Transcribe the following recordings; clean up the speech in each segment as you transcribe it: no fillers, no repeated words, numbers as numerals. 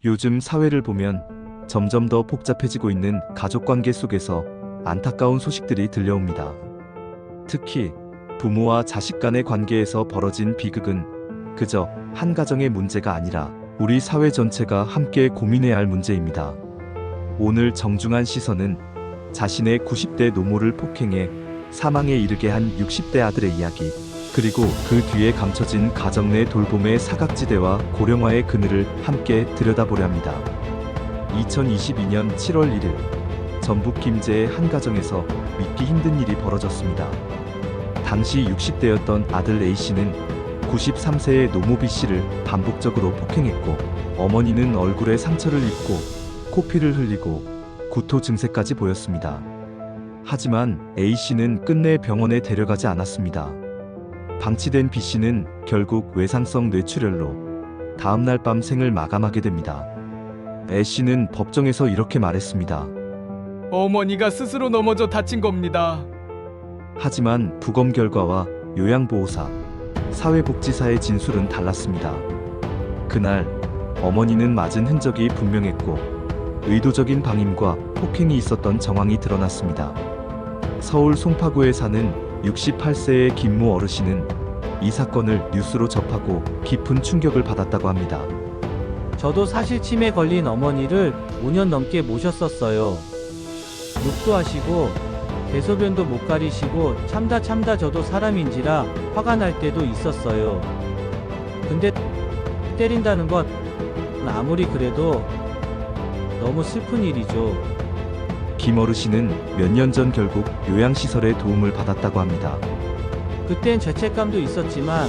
요즘 사회를 보면 점점 더 복잡해지고 있는 가족관계 속에서 안타까운 소식들이 들려옵니다. 특히 부모와 자식 간의 관계에서 벌어진 비극은 그저 한 가정의 문제가 아니라 우리 사회 전체가 함께 고민해야 할 문제입니다. 오늘 정중한 시선은 자신의 90대 노모를 폭행해 사망에 이르게 한 60대 아들의 이야기, 그리고 그 뒤에 감춰진 가정 내 돌봄의 사각지대와 고령화의 그늘을 함께 들여다보려 합니다. 2022년 7월 1일, 전북 김제의 한 가정에서 믿기 힘든 일이 벌어졌습니다. 당시 60대였던 아들 A씨는 93세의 노모 B씨를 반복적으로 폭행했고, 어머니는 얼굴에 상처를 입고 코피를 흘리고 구토 증세까지 보였습니다. 하지만 A씨는 끝내 병원에 데려가지 않았습니다. 방치된 B씨는 결국 외상성 뇌출혈로 다음날 밤 생을 마감하게 됩니다. A씨는 법정에서 이렇게 말했습니다. 어머니가 스스로 넘어져 다친 겁니다. 하지만 부검 결과와 요양보호사, 사회복지사의 진술은 달랐습니다. 그날 어머니는 맞은 흔적이 분명했고 의도적인 방임과 폭행이 있었던 정황이 드러났습니다. 서울 송파구에 사는 68세의 김모 어르신은 이 사건을 뉴스로 접하고 깊은 충격을 받았다고 합니다. 저도 사실 치매 걸린 어머니를 5년 넘게 모셨었어요. 욕도 하시고 대소변도 못 가리시고 참다 저도 사람인지라 화가 날 때도 있었어요. 근데 때린다는 건 아무리 그래도 너무 슬픈 일이죠. 김 어르신은 몇 년 전 결국 요양시설의 도움을 받았다고 합니다. 그땐 죄책감도 있었지만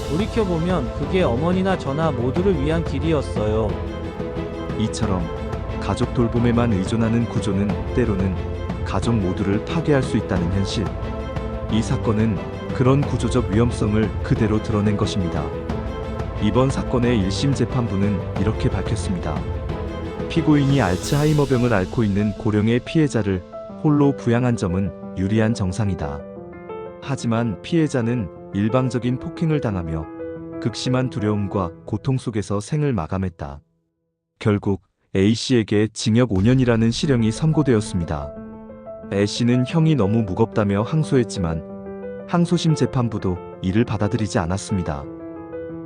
돌이켜보면 그게 어머니나 저나 모두를 위한 길이었어요. 이처럼 가족 돌봄에만 의존하는 구조는 때로는 가족 모두를 파괴할 수 있다는 현실. 이 사건은 그런 구조적 위험성을 그대로 드러낸 것입니다. 이번 사건의 1심 재판부는 이렇게 밝혔습니다. 피고인이 알츠하이머병을 앓고 있는 고령의 피해자를 홀로 부양한 점은 유리한 정상이다. 하지만 피해자는 일방적인 폭행을 당하며 극심한 두려움과 고통 속에서 생을 마감했다. 결국 A씨에게 징역 5년이라는 실형이 선고되었습니다. A씨는 형이 너무 무겁다며 항소했지만 항소심 재판부도 이를 받아들이지 않았습니다.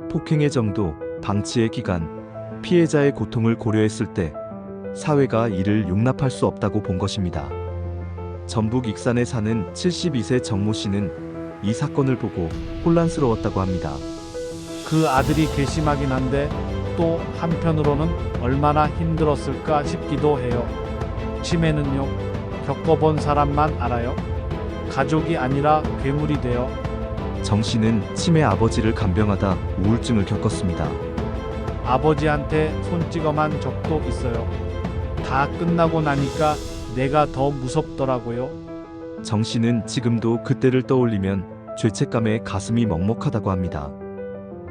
폭행의 정도, 방치의 기간, 피해자의 고통을 고려했을 때 사회가 이를 용납할 수 없다고 본 것입니다. 전북 익산에 사는 72세 정모 씨는 이 사건을 보고 혼란스러웠다고 합니다. 그 아들이 괘씸하긴 한데 또 한편으로는 얼마나 힘들었을까 싶기도 해요. 치매는요, 겪어본 사람만 알아요. 가족이 아니라 괴물이 돼요. 정 씨는 치매 아버지를 간병하다 우울증을 겪었습니다. 아버지한테 손찌검한 적도 있어요. 다 끝나고 나니까 내가 더 무섭더라고요. 정 씨는 지금도 그때를 떠올리면 죄책감에 가슴이 먹먹하다고 합니다.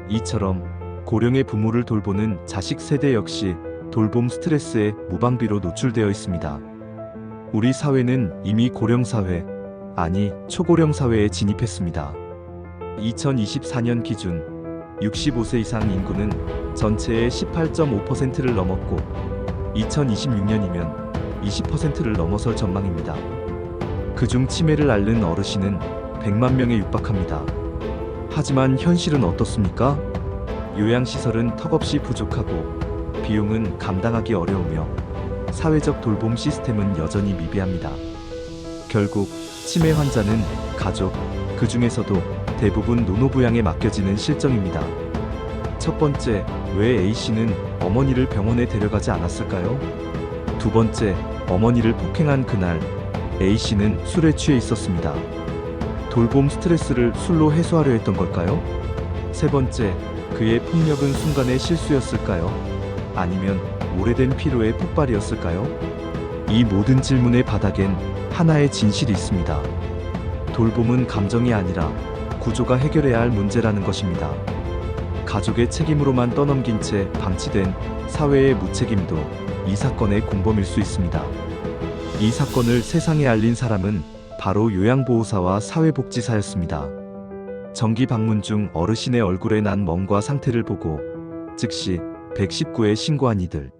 이처럼 고령의 부모를 돌보는 자식 세대 역시 돌봄 스트레스에 무방비로 노출되어 있습니다. 우리 사회는 이미 고령 사회, 아니 초고령 사회에 진입했습니다. 2024년 기준 65세 이상 인구는 전체의 18.5%를 넘었고 2026년이면 20%를 넘어설 전망입니다. 그중 치매를 앓는 어르신은 100만 명에 육박합니다. 하지만 현실은 어떻습니까? 요양시설은 턱없이 부족하고 비용은 감당하기 어려우며 사회적 돌봄 시스템은 여전히 미비합니다. 결국 치매 환자는 가족, 그 중에서도 대부분 노노부양에 맡겨지는 실정입니다. 첫 번째, 왜 A씨는 어머니를 병원에 데려가지 않았을까요? 두 번째, 어머니를 폭행한 그날 A씨는 술에 취해 있었습니다. 돌봄 스트레스를 술로 해소하려 했던 걸까요? 세 번째, 그의 폭력은 순간의 실수였을까요? 아니면 오래된 피로의 폭발이었을까요? 이 모든 질문의 바닥엔 하나의 진실이 있습니다. 돌봄은 감정이 아니라 구조가 해결해야 할 문제라는 것입니다. 가족의 책임으로만 떠넘긴 채 방치된 사회의 무책임도 이 사건의 공범일 수 있습니다. 이 사건을 세상에 알린 사람은 바로 요양보호사와 사회복지사였습니다. 정기 방문 중 어르신의 얼굴에 난 멍과 상태를 보고 즉시 119에 신고한 이들.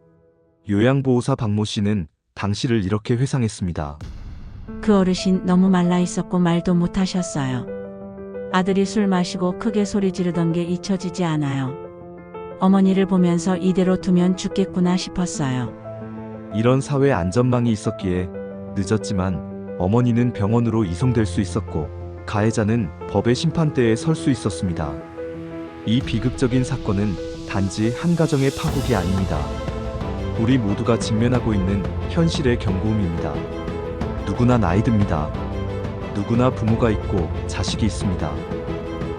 요양보호사 박모 씨는 당시를 이렇게 회상했습니다. 그 어르신 너무 말라 있었고 말도 못 하셨어요. 아들이 술 마시고 크게 소리 지르던 게 잊혀지지 않아요. 어머니를 보면서 이대로 두면 죽겠구나 싶었어요. 이런 사회 안전망이 있었기에 늦었지만 어머니는 병원으로 이송될 수 있었고 가해자는 법의 심판대에 설 수 있었습니다. 이 비극적인 사건은 단지 한 가정의 파국이 아닙니다. 우리 모두가 직면하고 있는 현실의 경고음입니다. 누구나 나이 듭니다. 누구나 부모가 있고 자식이 있습니다.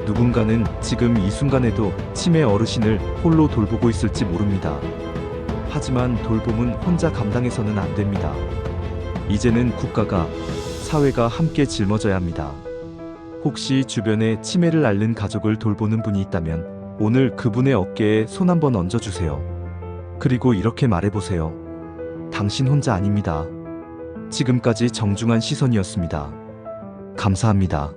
누군가는 지금 이 순간에도 치매 어르신을 홀로 돌보고 있을지 모릅니다. 하지만 돌봄은 혼자 감당해서는 안 됩니다. 이제는 국가가, 사회가 함께 짊어져야 합니다. 혹시 주변에 치매를 앓는 가족을 돌보는 분이 있다면 오늘 그분의 어깨에 손 한번 얹어주세요. 그리고 이렇게 말해보세요. 당신 혼자 아닙니다. 지금까지 정중한 시선이었습니다. 감사합니다.